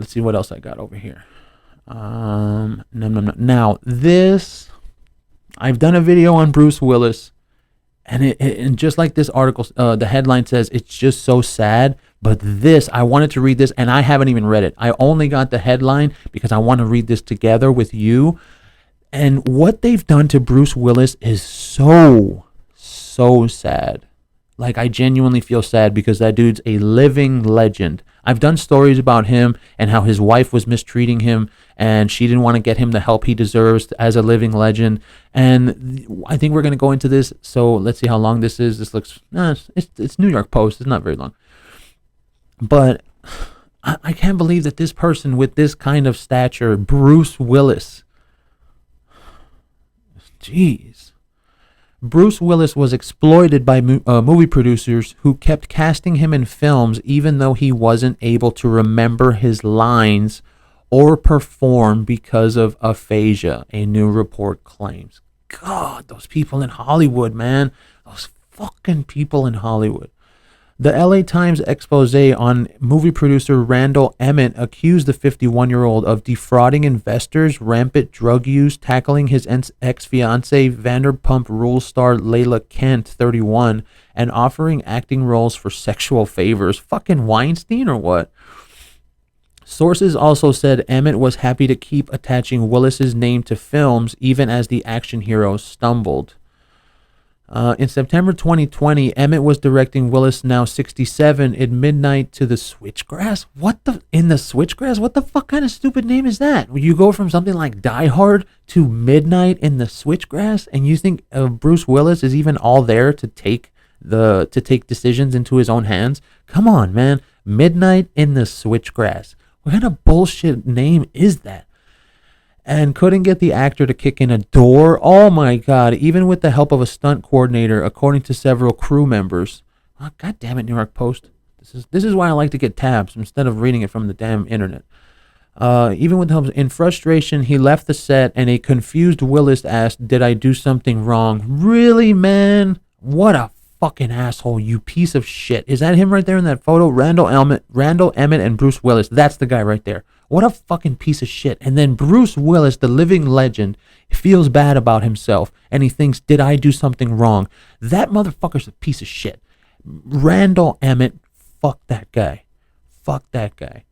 let's see what else I got over here. Now this, I've done a video on Bruce Willis, and just like this article, the headline says, it's just so sad. But this, I wanted to read this, and I haven't even read it. I only got the headline because I want to read this together with you. And what they've done to Bruce Willis is so sad. Like, I genuinely feel sad because that dude's a living legend. I've done stories about him and how his wife was mistreating him and she didn't want to get him the help he deserves as a living legend. And I think we're going to go into this. So let's see how long this is. This looks, it's New York Post. It's not very long. But I can't believe that this person with this kind of stature, Bruce Willis, jeez. Bruce Willis was exploited by movie producers who kept casting him in films even though he wasn't able to remember his lines or perform because of aphasia, a new report claims. God, those people in Hollywood, man. Those fucking people in Hollywood. The LA Times expose on movie producer Randall Emmett accused the 51-year-old of defrauding investors, rampant drug use, tackling his ex-fiancée Vanderpump Rules star Layla Kent, 31, and offering acting roles for sexual favors. Fucking Weinstein or what? Sources also said Emmett was happy to keep attaching Willis's name to films even as the action hero stumbled. In September 2020, Emmett was directing Willis, now 67, in Midnight to the Switchgrass. In the Switchgrass? What the fuck kind of stupid name is that? You go from something like Die Hard to Midnight in the Switchgrass, and you think Bruce Willis is even all there to take decisions into his own hands? Come on, man. Midnight in the Switchgrass. What kind of bullshit name is that? And couldn't get the actor to kick in a door. Oh my God, even with the help of a stunt coordinator, according to several crew members. Oh, God damn it, New York Post. This is why I like to get tabs instead of reading it from the damn internet. Even with help, in frustration, he left the set and a confused Willis asked, "Did I do something wrong?" Really, man? What a fucking asshole, you piece of shit. Is that him right there in that photo? Randall Emmett and Bruce Willis. That's the guy right there. What a fucking piece of shit. And then Bruce Willis, the living legend, feels bad about himself and he thinks, did I do something wrong? That motherfucker's a piece of shit. Randall Emmett, fuck that guy. Fuck that guy.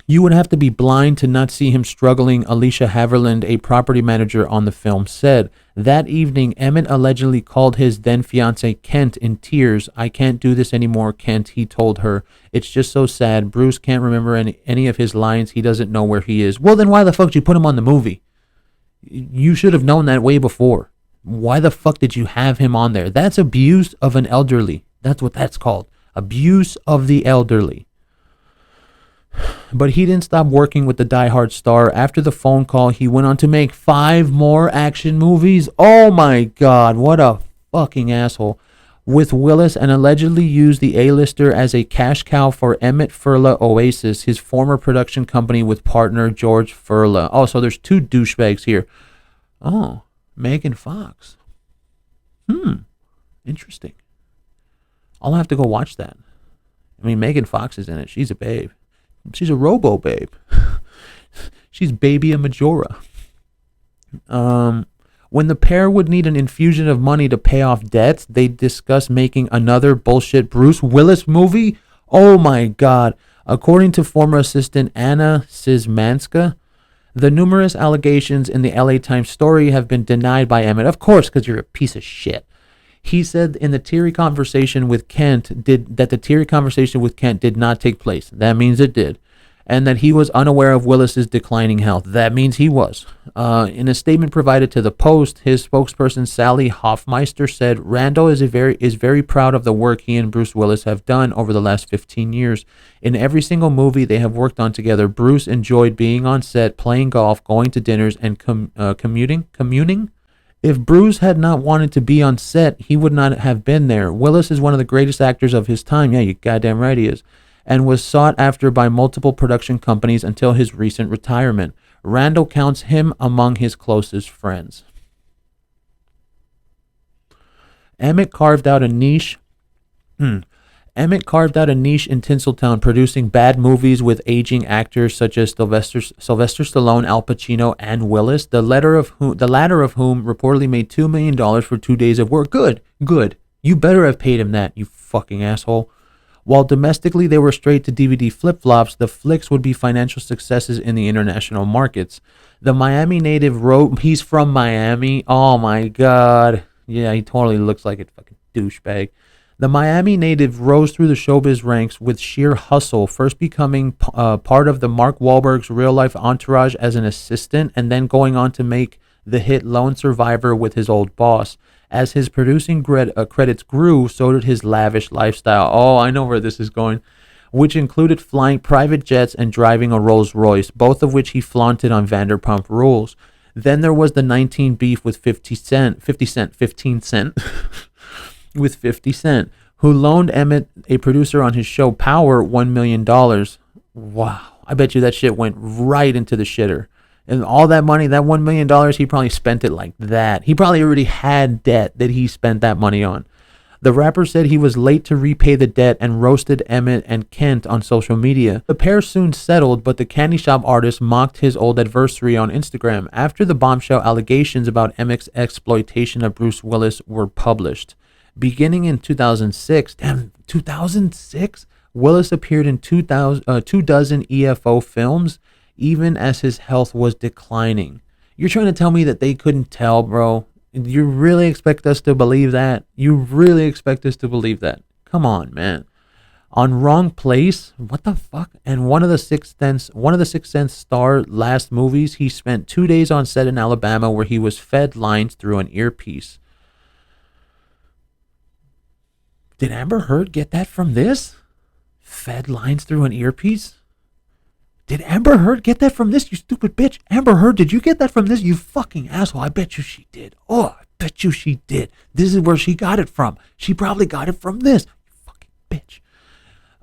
You would have to be blind to not see him struggling, Alicia Haverland, a property manager on the film, said. That evening, Emmett allegedly called his then-fiancée Kent in tears. "I can't do this anymore, Kent," he told her. "It's just so sad. Bruce can't remember any of his lines. He doesn't know where he is." Well, then why the fuck did you put him on the movie? You should have known that way before. Why the fuck did you have him on there? That's abuse of an elderly. That's what that's called. Abuse of the elderly. But he didn't stop working with the Die Hard star. After the phone call, he went on to make 5 more action movies. Oh my God, what a fucking asshole. With Willis, and allegedly used the A-lister as a cash cow for Emmett Furla Oasis, his former production company with partner George Furla. Oh, so there's 2 douchebags here. Oh, Megan Fox. Interesting. I'll have to go watch that. I mean, Megan Fox is in it. She's a babe. She's a robo babe. She's Baby Majora. When the pair would need an infusion of money to pay off debts, they discussed making another bullshit Bruce Willis movie. Oh my God. According to former assistant Anna Szymanska, the numerous allegations in the LA Times story have been denied by Emmett. Of course, because you're a piece of shit. He said in the teary conversation with Kent did not take place. That means it did. And that he was unaware of Willis's declining health. That means he was. In a statement provided to the Post, his spokesperson Sally Hoffmeister said, "Randall is very proud of the work he and Bruce Willis have done over the last 15 years. In every single movie they have worked on together, Bruce enjoyed being on set, playing golf, going to dinners, and communing. If Bruce had not wanted to be on set, he would not have been there. Willis is one of the greatest actors of his time." Yeah, you goddamn right he is. "And was sought after by multiple production companies until his recent retirement. Randall counts him among his closest friends." Emmett carved out a niche. Emmett carved out a niche in Tinseltown, producing bad movies with aging actors such as Sylvester Stallone, Al Pacino, and Willis, the latter of whom reportedly made $2 million for 2 days of work. Good. You better have paid him that, you fucking asshole. While domestically they were straight to DVD flip-flops, the flicks would be financial successes in the international markets. The Miami native he's from Miami. Oh my God. Yeah, he totally looks like a fucking douchebag. The Miami native rose through the showbiz ranks with sheer hustle, first becoming part of the Mark Wahlberg's real-life entourage as an assistant, and then going on to make the hit Lone Survivor with his old boss. As his producing credits grew, so did his lavish lifestyle. Oh, I know where this is going. Which included flying private jets and driving a Rolls Royce, both of which he flaunted on Vanderpump Rules. Then there was the 19 beef with 15 Cent, with 50 Cent, who loaned Emmett, a producer on his show Power, $1 million. Wow. I bet you that shit went right into the shitter. And all that money, that $1 million, he probably spent it like that. He probably already had debt that he spent that money on. The rapper said he was late to repay the debt and roasted Emmett and Kent on social media. The pair soon settled, but the candy shop artist mocked his old adversary on Instagram after the bombshell allegations about Emmett's exploitation of Bruce Willis were published. Beginning in 2006, Willis appeared in 2 dozen EFO films, even as his health was declining. You're trying to tell me that they couldn't tell, bro? You really expect us to believe that? Come on, man. On Wrong Place, what the fuck? And one of the Sixth Sense star last movies, he spent 2 days on set in Alabama where he was fed lines through an earpiece. Did Amber Heard get that from this? Fed lines through an earpiece? Did Amber Heard get that from this, you stupid bitch? Amber Heard, did you get that from this, you fucking asshole? I bet you she did. Oh, I bet you she did. This is where she got it from. She probably got it from this, you fucking bitch.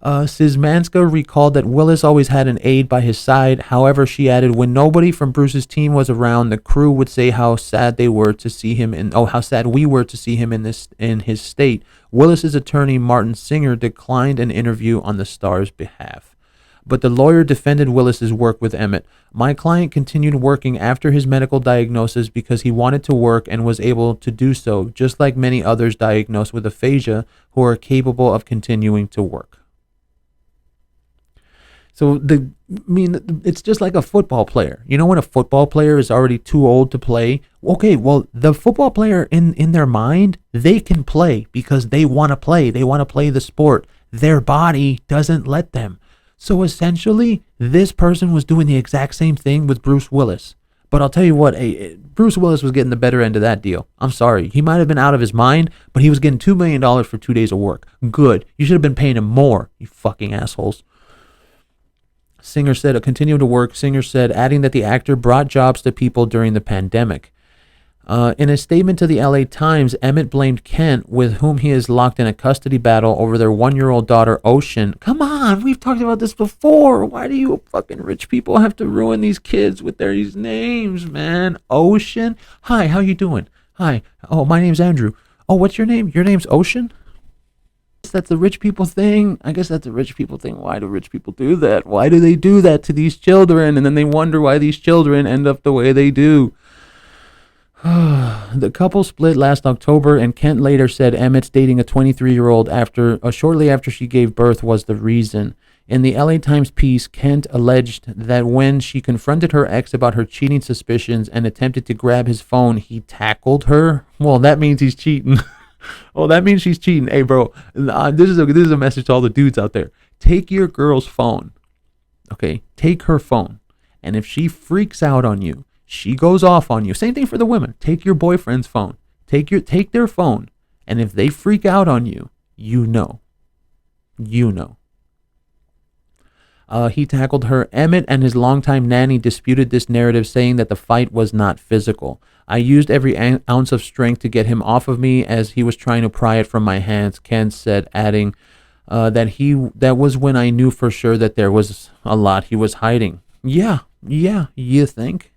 Szymanska recalled that Willis always had an aide by his side. However, she added, when nobody from Bruce's team was around, the crew would say how sad we were to see him in his state. Willis's attorney, Martin Singer, declined an interview on the star's behalf. But the lawyer defended Willis's work with Emmett. My client continued working after his medical diagnosis because he wanted to work and was able to do so, just like many others diagnosed with aphasia who are capable of continuing to work. So it's just like a football player. You know, when a football player is already too old to play, okay, well, the football player in their mind, they can play because they want to play. They want to play the sport. Their body doesn't let them. So essentially, this person was doing the exact same thing with Bruce Willis. But I'll tell you what, Bruce Willis was getting the better end of that deal. I'm sorry. He might have been out of his mind, but he was getting $2 million for 2 days of work. Good. You should have been paying him more, you fucking assholes. Singer said, continuing to work, Singer said, adding that the actor brought jobs to people during the pandemic. In a statement to the LA Times, Emmett blamed Kent, with whom he is locked in a custody battle over their 1-year-old daughter, Ocean. Come on, we've talked about this before. Why do you fucking rich people have to ruin these kids with these names, man? Ocean? Hi, how you doing? Hi. Oh, my name's Andrew. Oh, what's your name? Your name's Ocean? That's the rich people thing. I guess that's a rich people thing. Why do rich people do that? Why do they do that to these children? And then they wonder why these children end up the way they do. The couple split last October, and Kent later said Emmett's dating a 23-year-old shortly after she gave birth was the reason. In the LA Times piece, Kent alleged that when she confronted her ex about her cheating suspicions and attempted to grab his phone, he tackled her. Well, that means he's cheating. Oh, that means she's cheating. Hey, bro, this is a message to all the dudes out there. Take your girl's phone. Okay, take her phone. And if she freaks out on you, she goes off on you. Same thing for the women. Take your boyfriend's phone. Take their phone. And if they freak out on you, you know. He tackled her. Emmett and his longtime nanny disputed this narrative, saying that the fight was not physical. I used every ounce of strength to get him off of me as he was trying to pry it from my hands, Kent said, adding that was when I knew for sure that there was a lot he was hiding. Yeah, you think?